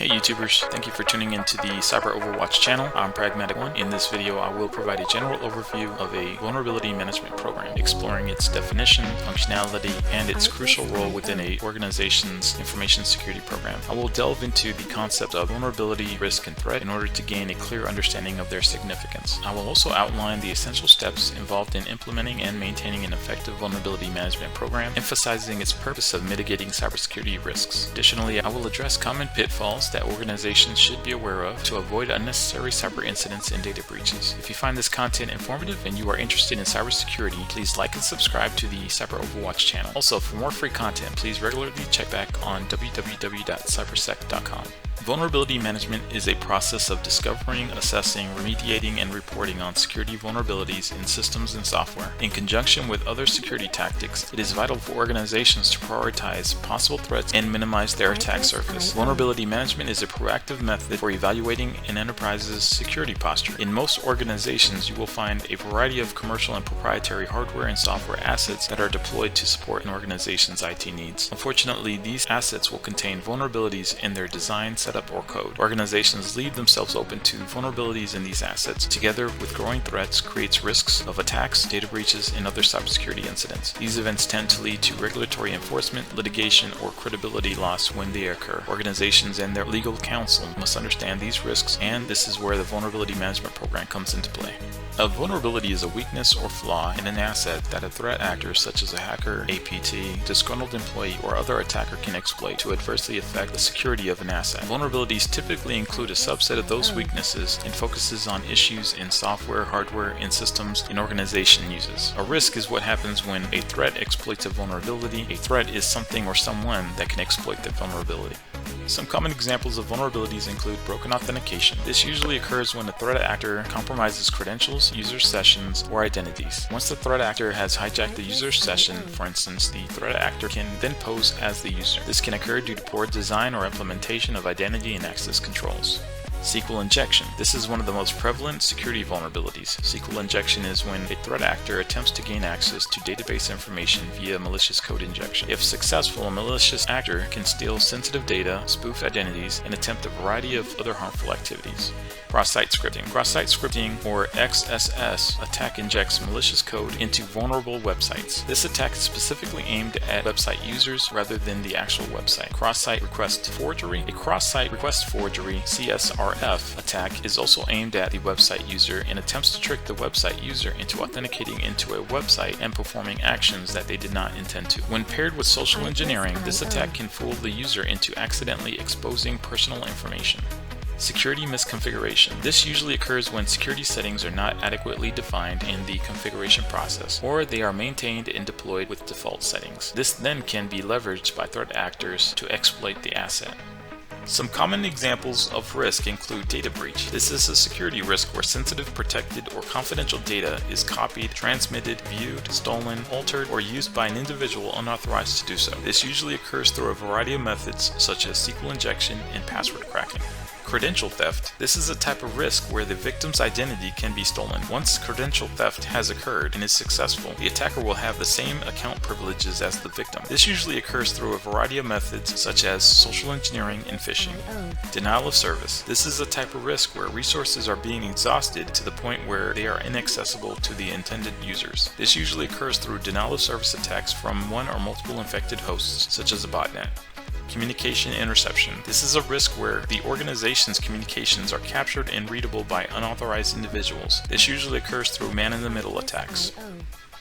Hey YouTubers, thank you for tuning into the Cyber Overwatch channel. I'm Pragmatic1. In this video I will provide a general overview of a vulnerability management program, exploring its definition, functionality, and its crucial role within an organization's information security program. I will delve into the concept of vulnerability, risk, and threat in order to gain a clear understanding of their significance. I will also outline the essential steps involved in implementing and maintaining an effective vulnerability management program, emphasizing its purpose of mitigating cybersecurity risks. Additionally, I will address common pitfalls that organizations should be aware of to avoid unnecessary cyber incidents and data breaches. If you find this content informative and you are interested in cybersecurity, please like and subscribe to the Cyber Overwatch channel. Also, for more free content, please regularly check back on www.cybersec.com. Vulnerability management is a process of discovering, assessing, remediating, and reporting on security vulnerabilities in systems and software. In conjunction with other security tactics, it is vital for organizations to prioritize possible threats and minimize their attack surface. Vulnerability management is a proactive method for evaluating an enterprise's security posture. In most organizations, you will find a variety of commercial and proprietary hardware and software assets that are deployed to support an organization's IT needs. Unfortunately, these assets will contain vulnerabilities in their design, setup, or code. Organizations leave themselves open to vulnerabilities in these assets, together with growing threats, creates risks of attacks, data breaches, and other cybersecurity incidents. These events tend to lead to regulatory enforcement, litigation, or credibility loss when they occur. Organizations and their legal counsel must understand these risks, and this is where the vulnerability management program comes into play. A vulnerability is a weakness or flaw in an asset that a threat actor such as a hacker, APT, disgruntled employee, or other attacker can exploit to adversely affect the security of an asset. Vulnerabilities typically include a subset of those weaknesses and focuses on issues in software, hardware, and systems an organization uses. A risk is what happens when a threat exploits a vulnerability. A threat is something or someone that can exploit that vulnerability. Some common examples of vulnerabilities include broken authentication. This usually occurs when a threat actor compromises credentials, user sessions, or identities. Once the threat actor has hijacked the user session, for instance, the threat actor can then pose as the user. This can occur due to poor design or implementation of identity and access controls. SQL injection. This is one of the most prevalent security vulnerabilities. SQL injection is when a threat actor attempts to gain access to database information via malicious code injection. If successful, a malicious actor can steal sensitive data, spoof identities, and attempt a variety of other harmful activities. Cross-site scripting. Cross-site scripting, or XSS, attack injects malicious code into vulnerable websites. This attack is specifically aimed at website users rather than the actual website. Cross-site request forgery. A cross-site request forgery, CSRF, attack is also aimed at the website user and attempts to trick the website user into authenticating into a website and performing actions that they did not intend to. When paired with social engineering, this attack can fool the user into accidentally exposing personal information. Security misconfiguration. This usually occurs when security settings are not adequately defined in the configuration process, or they are maintained and deployed with default settings. This then can be leveraged by threat actors to exploit the asset. Some common examples of risk include data breach. This is a security risk where sensitive, protected, or confidential data is copied, transmitted, viewed, stolen, altered, or used by an individual unauthorized to do so. This usually occurs through a variety of methods such as SQL injection and password cracking. Credential theft. This is a type of risk where the victim's identity can be stolen. Once credential theft has occurred and is successful, the attacker will have the same account privileges as the victim. This usually occurs through a variety of methods such as social engineering and phishing. Denial of service. This is a type of risk where resources are being exhausted to the point where they are inaccessible to the intended users. This usually occurs through denial of service attacks from one or multiple infected hosts, such as a botnet. Communication interception. This is a risk where the organization's communications are captured and readable by unauthorized individuals. This usually occurs through man-in-the-middle attacks.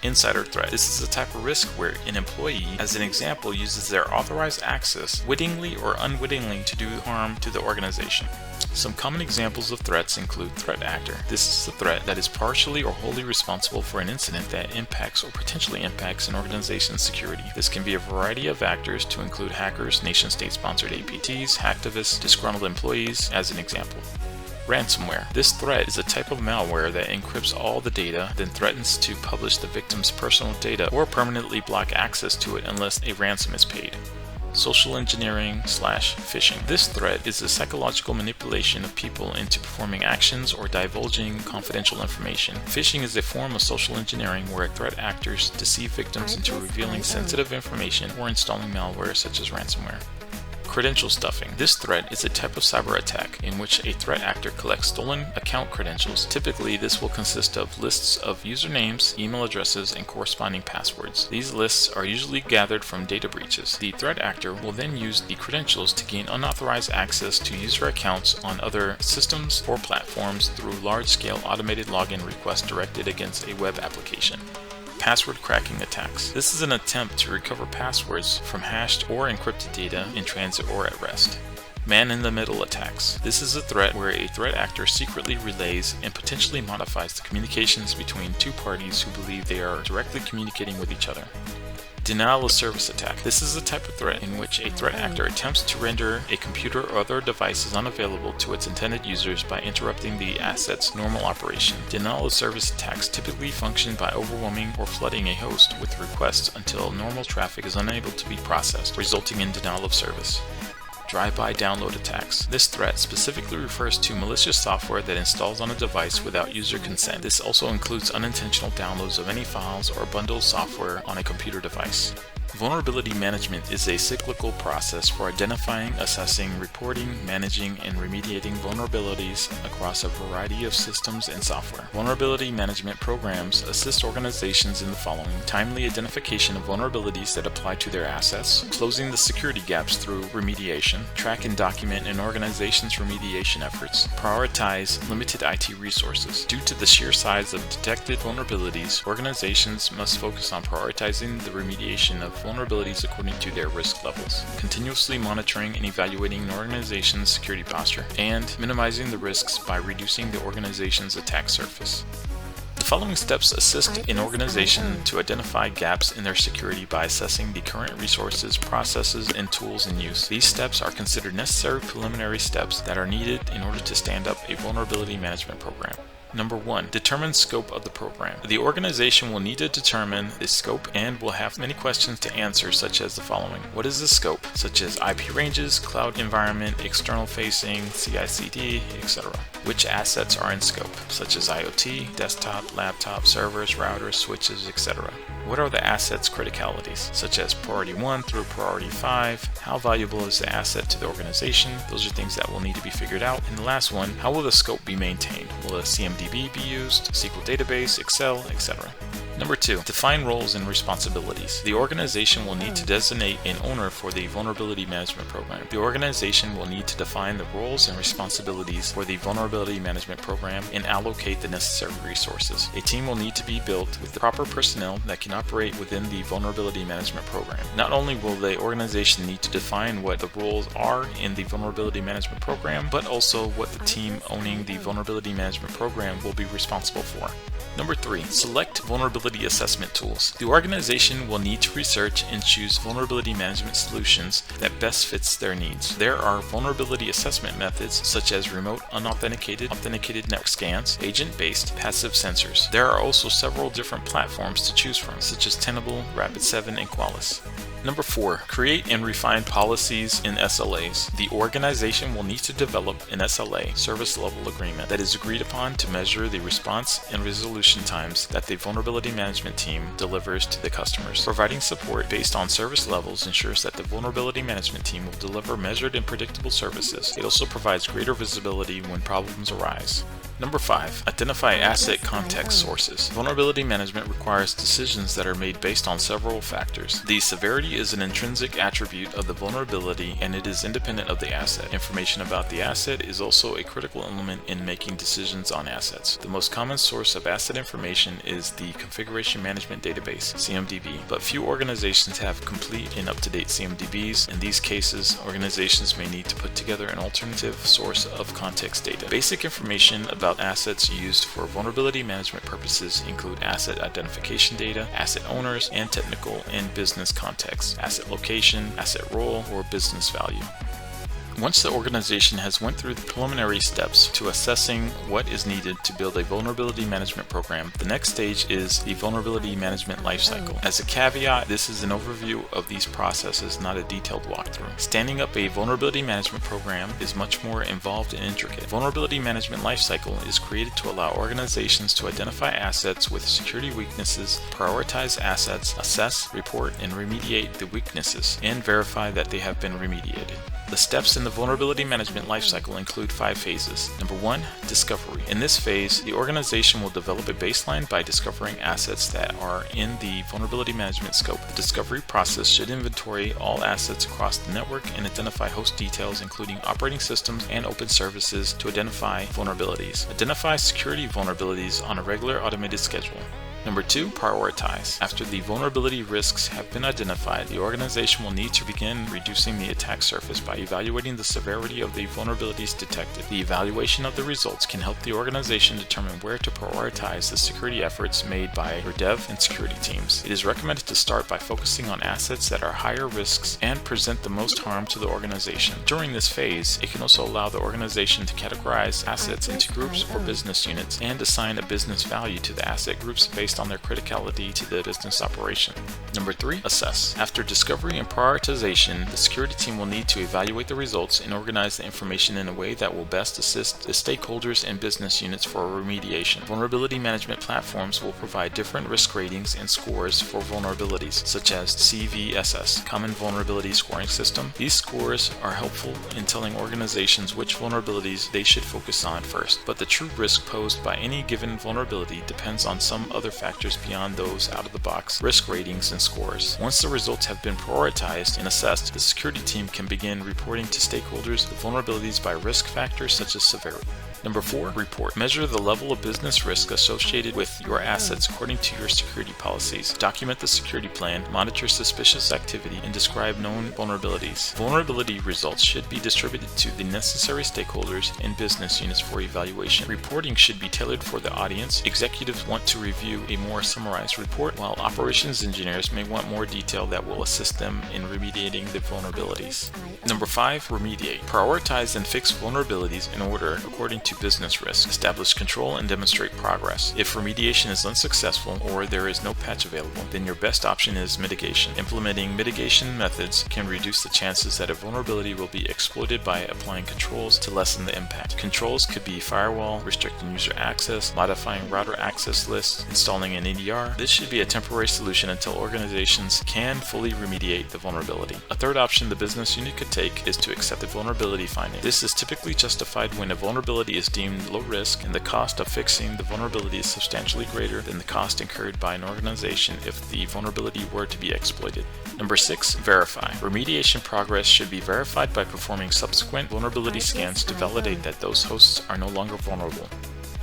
Insider threat. This is a type of risk where an employee, as an example, uses their authorized access wittingly or unwittingly to do harm to the organization. Some common examples of threats include threat actor. This is a threat that is partially or wholly responsible for an incident that impacts or potentially impacts an organization's security. This can be a variety of actors to include hackers, nation-state sponsored APTs, hacktivists, disgruntled employees, as an example. Ransomware. This threat is a type of malware that encrypts all the data, then threatens to publish the victim's personal data or permanently block access to it unless a ransom is paid. Social engineering/phishing. This threat is a psychological manipulation of people into performing actions or divulging confidential information. Phishing is a form of social engineering where threat actors deceive victims into revealing sensitive information or installing malware such as ransomware. Credential stuffing. This threat is a type of cyber attack in which a threat actor collects stolen account credentials. Typically, this will consist of lists of usernames, email addresses, and corresponding passwords. These lists are usually gathered from data breaches. The threat actor will then use the credentials to gain unauthorized access to user accounts on other systems or platforms through large-scale automated login requests directed against a web application. Password cracking attacks. This is an attempt to recover passwords from hashed or encrypted data in transit or at rest. Man-in-the-middle attacks. This is a threat where a threat actor secretly relays and potentially modifies the communications between two parties who believe they are directly communicating with each other. Denial of service attack. This is a type of threat in which a threat actor attempts to render a computer or other devices unavailable to its intended users by interrupting the asset's normal operation. Denial of service attacks typically function by overwhelming or flooding a host with requests until normal traffic is unable to be processed, resulting in denial of service. Drive-by download attacks. This threat specifically refers to malicious software that installs on a device without user consent. This also includes unintentional downloads of any files or bundled software on a computer device. Vulnerability management is a cyclical process for identifying, assessing, reporting, managing, and remediating vulnerabilities across a variety of systems and software. Vulnerability management programs assist organizations in the following: timely identification of vulnerabilities that apply to their assets, closing the security gaps through remediation, track and document an organization's remediation efforts, prioritize limited IT resources. Due to the sheer size of detected vulnerabilities, organizations must focus on prioritizing the remediation of vulnerabilities according to their risk levels, continuously monitoring and evaluating an organization's security posture, and minimizing the risks by reducing the organization's attack surface. The following steps assist an organization to identify gaps in their security by assessing the current resources, processes, and tools in use. These steps are considered necessary preliminary steps that are needed in order to stand up a vulnerability management program. Number 1. Determine scope of the program. The organization will need to determine the scope and will have many questions to answer, such as the following. What is the scope? Such as IP ranges, cloud environment, external facing, CI/CD, etc. Which assets are in scope? Such as IoT, desktop, laptop, servers, routers, switches, etc. What are the asset's criticalities? Such as priority 1 through priority 5. How valuable is the asset to the organization? Those are things that will need to be figured out. And the last one, how will the scope be maintained? Will a CMDB be used, SQL database, Excel, etc.? Number 2. Define roles and responsibilities. The organization will need to designate an owner for the vulnerability management program. The organization will need to define the roles and responsibilities for the vulnerability management program and allocate the necessary resources. A team will need to be built with the proper personnel that can operate within the vulnerability management program. Not only will the organization need to define what the roles are in the vulnerability management program, but also what the team owning the vulnerability management program will be responsible for. Number 3. Select vulnerability assessment tools. The organization will need to research and choose vulnerability management solutions that best fits their needs. There are vulnerability assessment methods such as remote unauthenticated, authenticated network scans, agent-based, passive sensors. There are also several different platforms to choose from, such as Tenable, Rapid7, and Qualys. Number 4. Create and refine policies and SLAs. The organization will need to develop an SLA, service level agreement, that is agreed upon to measure the response and resolution times that the vulnerability management team delivers to the customers. Providing support based on service levels ensures that the vulnerability management team will deliver measured and predictable services. It also provides greater visibility when problems arise. Number 5. Identify asset context sources. Vulnerability management requires decisions that are made based on several factors. The severity is an intrinsic attribute of the vulnerability and it is independent of the asset. Information about the asset is also a critical element in making decisions on assets. The most common source of asset information is the Configuration Management Database, CMDB, but few organizations have complete and up-to-date CMDBs. In these cases, organizations may need to put together an alternative source of context data. Basic information about assets used for vulnerability management purposes include asset identification data, asset owners, and technical and business context, asset location, asset role, or business value. Once the organization has went through the preliminary steps to assessing what is needed to build a vulnerability management program, the next stage is the vulnerability management lifecycle. As a caveat, this is an overview of these processes, not a detailed walkthrough. Standing up a vulnerability management program is much more involved and intricate. Vulnerability management lifecycle is created to allow organizations to identify assets with security weaknesses, prioritize assets, assess, report, and remediate the weaknesses, and verify that they have been remediated. The steps in the vulnerability management lifecycle include 5 phases. Number 1, discovery. In this phase, the organization will develop a baseline by discovering assets that are in the vulnerability management scope. The discovery process should inventory all assets across the network and identify host details, including operating systems and open services, to identify vulnerabilities. Identify security vulnerabilities on a regular automated schedule. Number 2, prioritize. After the vulnerability risks have been identified, the organization will need to begin reducing the attack surface by evaluating the severity of the vulnerabilities detected. The evaluation of the results can help the organization determine where to prioritize the security efforts made by your dev and security teams. It is recommended to start by focusing on assets that are higher risks and present the most harm to the organization. During this phase, it can also allow the organization to categorize assets into groups or business units and assign a business value to the asset groups based on their criticality to the business operation. Number 3, assess. After discovery and prioritization, the security team will need to evaluate the results and organize the information in a way that will best assist the stakeholders and business units for remediation. Vulnerability management platforms will provide different risk ratings and scores for vulnerabilities, such as CVSS, Common Vulnerability Scoring System. These scores are helpful in telling organizations which vulnerabilities they should focus on first, but the true risk posed by any given vulnerability depends on some other factors beyond those out-of-the-box risk ratings and scores. Once the results have been prioritized and assessed, the security team can begin reporting to stakeholders the vulnerabilities by risk factors such as severity. Number 4, report. Measure the level of business risk associated with your assets according to your security policies. Document the security plan, monitor suspicious activity, and describe known vulnerabilities. Vulnerability results should be distributed to the necessary stakeholders and business units for evaluation. Reporting should be tailored for the audience. Executives want to review a more summarized report, while operations engineers may want more detail that will assist them in remediating the vulnerabilities. Number 5, remediate. Prioritize and fix vulnerabilities in order according to business risk. Establish control and demonstrate progress. If remediation is unsuccessful or there is no patch available, then your best option is mitigation. Implementing mitigation methods can reduce the chances that a vulnerability will be exploited by applying controls to lessen the impact. Controls could be firewall, restricting user access, modifying router access lists, installing an EDR. This should be a temporary solution until organizations can fully remediate the vulnerability. A third option the business unit could take is to accept the vulnerability finding. This is typically justified when a vulnerability is deemed low risk and the cost of fixing the vulnerability is substantially greater than the cost incurred by an organization if the vulnerability were to be exploited. Number 6, verify. Remediation progress should be verified by performing subsequent vulnerability scans to validate that those hosts are no longer vulnerable.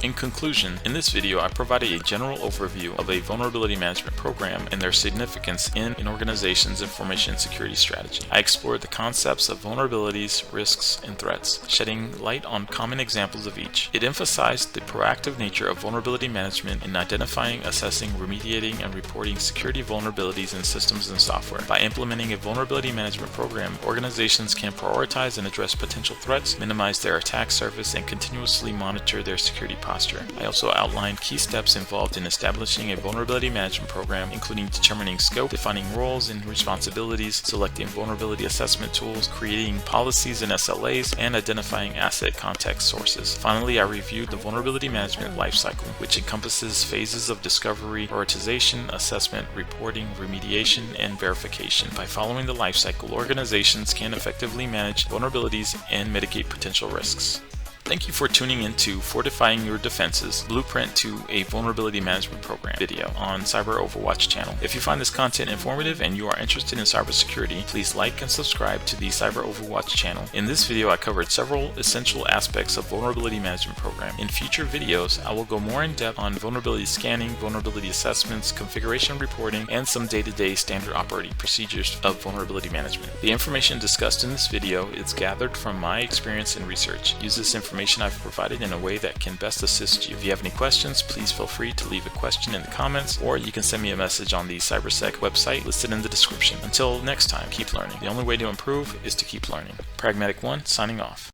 In conclusion, in this video I provided a general overview of a vulnerability management program and their significance in an organization's information security strategy. I explored the concepts of vulnerabilities, risks, and threats, shedding light on common examples of each. It emphasized the proactive nature of vulnerability management in identifying, assessing, remediating, and reporting security vulnerabilities in systems and software. By implementing a vulnerability management program, organizations can prioritize and address potential threats, minimize their attack surface, and continuously monitor their security posture. I also outlined key steps involved in establishing a vulnerability management program, including determining scope, defining roles and responsibilities, selecting vulnerability assessment tools, creating policies and SLAs, and identifying asset context sources. Finally, I reviewed the vulnerability management lifecycle, which encompasses phases of discovery, prioritization, assessment, reporting, remediation, and verification. By following the lifecycle, organizations can effectively manage vulnerabilities and mitigate potential risks. Thank you for tuning in to Fortifying Your Defenses, Blueprint to a Vulnerability Management Program video on Cyber Overwatch channel. If you find this content informative and you are interested in cybersecurity, please like and subscribe to the Cyber Overwatch channel. In this video, I covered several essential aspects of Vulnerability Management Program. In future videos, I will go more in depth on vulnerability scanning, vulnerability assessments, configuration reporting, and some day-to-day standard operating procedures of vulnerability management. The information discussed in this video is gathered from my experience and research. Use this information I've provided in a way that can best assist you. If you have any questions, please feel free to leave a question in the comments, or you can send me a message on the CyberSec website listed in the description. Until next time, keep learning. The only way to improve is to keep learning. Pragmatic One, signing off.